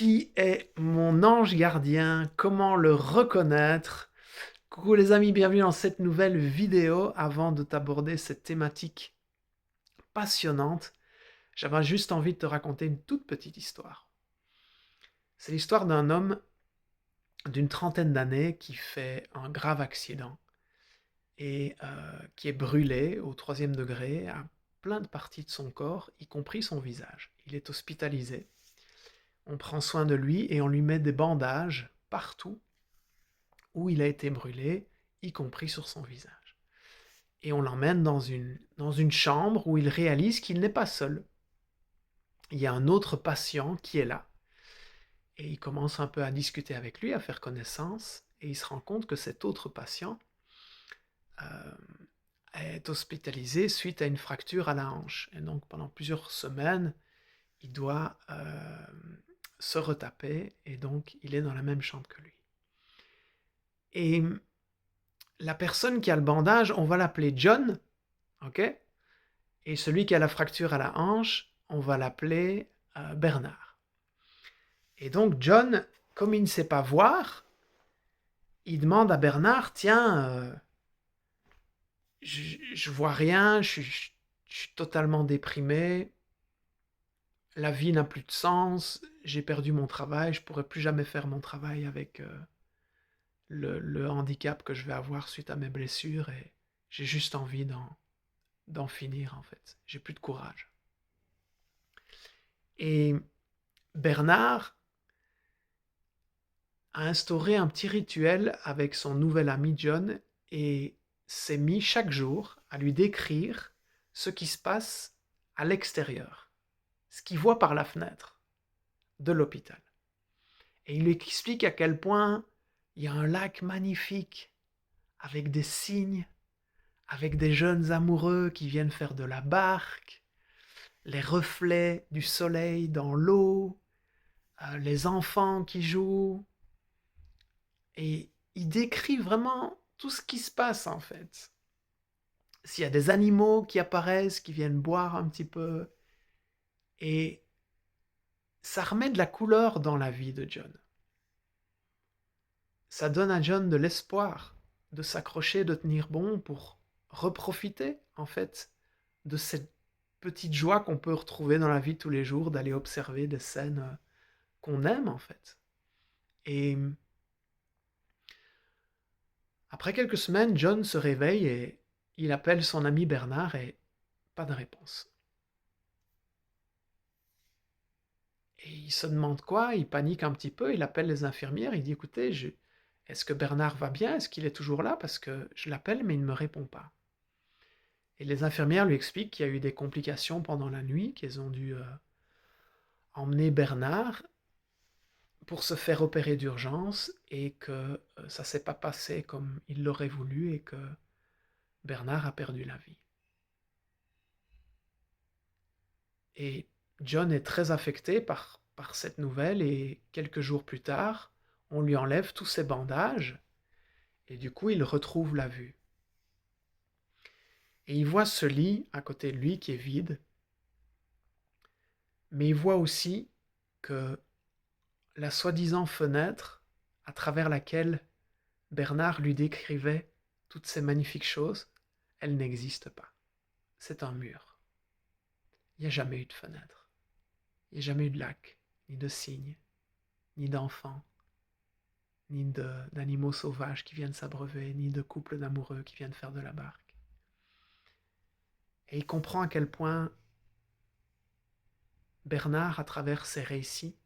Qui est mon ange gardien? Comment le reconnaître? Coucou les amis, bienvenue dans cette nouvelle vidéo. Avant de t'aborder cette thématique passionnante, j'avais juste envie de te raconter une toute petite histoire. C'est l'histoire d'un homme d'une trentaine d'années qui fait un grave accident et qui est brûlé au 3e degré à plein de parties de son corps, y compris son visage. Il est hospitalisé. On prend soin de lui et on lui met des bandages partout où il a été brûlé, y compris sur son visage. Et on l'emmène dans une chambre où il réalise qu'il n'est pas seul. Il y a un autre patient qui est là. Et il commence un peu à discuter avec lui, à faire connaissance, et il se rend compte que cet autre patient euh, est hospitalisé suite à une fracture à la hanche. Et donc pendant plusieurs semaines, il doit se retaper, et donc il est dans la même chambre que lui. Et la personne qui a le bandage, on va l'appeler John, ok? Et celui qui a la fracture à la hanche, on va l'appeler Bernard. Et donc John, comme il ne sait pas voir, il demande à Bernard, tiens, je vois rien, je suis totalement déprimé, la vie n'a plus de sens, j'ai perdu mon travail, je pourrai plus jamais faire mon travail avec le handicap que je vais avoir suite à mes blessures, et j'ai juste envie d'en finir en fait. J'ai plus de courage. Et Bernard a instauré un petit rituel avec son nouvel ami John et s'est mis chaque jour à lui décrire ce qui se passe à l'extérieur, ce qu'il voit par la fenêtre de l'hôpital. Et il lui explique à quel point il y a un lac magnifique avec des cygnes, avec des jeunes amoureux qui viennent faire de la barque, les reflets du soleil dans l'eau, les enfants qui jouent. Et il décrit vraiment tout ce qui se passe en fait. S'il y a des animaux qui apparaissent, qui viennent boire un petit peu. Et ça remet de la couleur dans la vie de John. Ça donne à John de l'espoir de s'accrocher, de tenir bon pour reprofiter en fait de cette petite joie qu'on peut retrouver dans la vie de tous les jours, d'aller observer des scènes qu'on aime en fait. Et après quelques semaines, John se réveille et il appelle son ami Bernard et pas de réponse. Et il se demande quoi, il panique un petit peu, il appelle les infirmières, il dit écoutez, est-ce que Bernard va bien? Est-ce qu'il est toujours là? Parce que je l'appelle mais il ne me répond pas. Et les infirmières lui expliquent qu'il y a eu des complications pendant la nuit, qu'ils ont dû emmener Bernard pour se faire opérer d'urgence et que ça ne s'est pas passé comme il l'aurait voulu et que Bernard a perdu la vie. Et John est très affecté par cette nouvelle et quelques jours plus tard, on lui enlève tous ses bandages et du coup il retrouve la vue. Et il voit ce lit à côté de lui qui est vide, mais il voit aussi que la soi-disant fenêtre à travers laquelle Bernard lui décrivait toutes ces magnifiques choses, elle n'existe pas. C'est un mur. Il n'y a jamais eu de fenêtre. Il n'y a jamais eu de lac, ni de cygne, ni d'enfants, ni d'animaux sauvages qui viennent s'abreuver, ni de couples d'amoureux qui viennent faire de la barque. Et il comprend à quel point Bernard, à travers ses récits,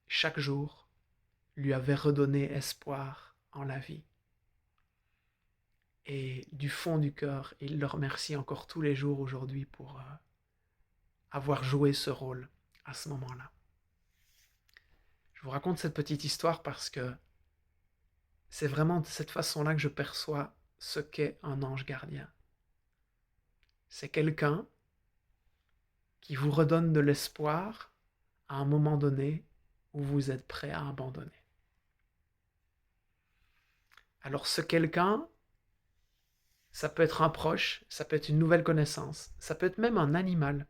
chaque jour, lui avait redonné espoir en la vie. Et du fond du cœur, il le remercie encore tous les jours aujourd'hui pour avoir joué ce rôle à ce moment-là. Je vous raconte cette petite histoire parce que c'est vraiment de cette façon-là que je perçois ce qu'est un ange gardien. C'est quelqu'un qui vous redonne de l'espoir à un moment donné où vous êtes prêt à abandonner. Alors ce quelqu'un, ça peut être un proche, ça peut être une nouvelle connaissance, ça peut être même un animal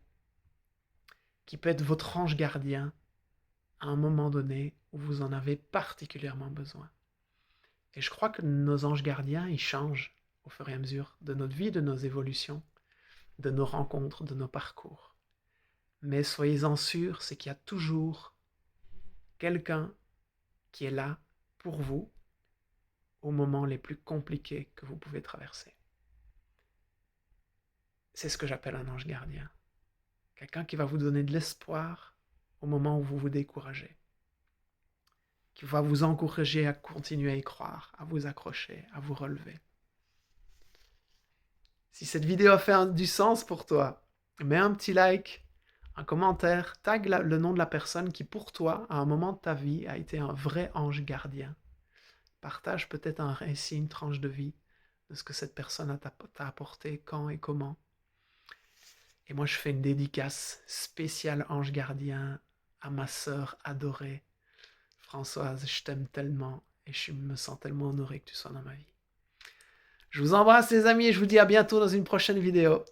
qui peut être votre ange gardien à un moment donné où vous en avez particulièrement besoin. Et je crois que nos anges gardiens, ils changent au fur et à mesure de notre vie, de nos évolutions, de nos rencontres, de nos parcours. Mais soyez-en sûrs, c'est qu'il y a toujours quelqu'un qui est là pour vous aux moments les plus compliqués que vous pouvez traverser. C'est ce que j'appelle un ange gardien. Quelqu'un qui va vous donner de l'espoir au moment où vous vous découragez. Qui va vous encourager à continuer à y croire, à vous accrocher, à vous relever. Si cette vidéo a fait du sens pour toi, mets un petit like, un commentaire, tag le nom de la personne qui pour toi, à un moment de ta vie, a été un vrai ange gardien. Partage peut-être un récit, une tranche de vie de ce que cette personne t'a apporté, quand et comment. Et moi, je fais une dédicace spéciale ange gardien à ma sœur adorée, Françoise. Je t'aime tellement et je me sens tellement honoré que tu sois dans ma vie. Je vous embrasse les amis et je vous dis à bientôt dans une prochaine vidéo.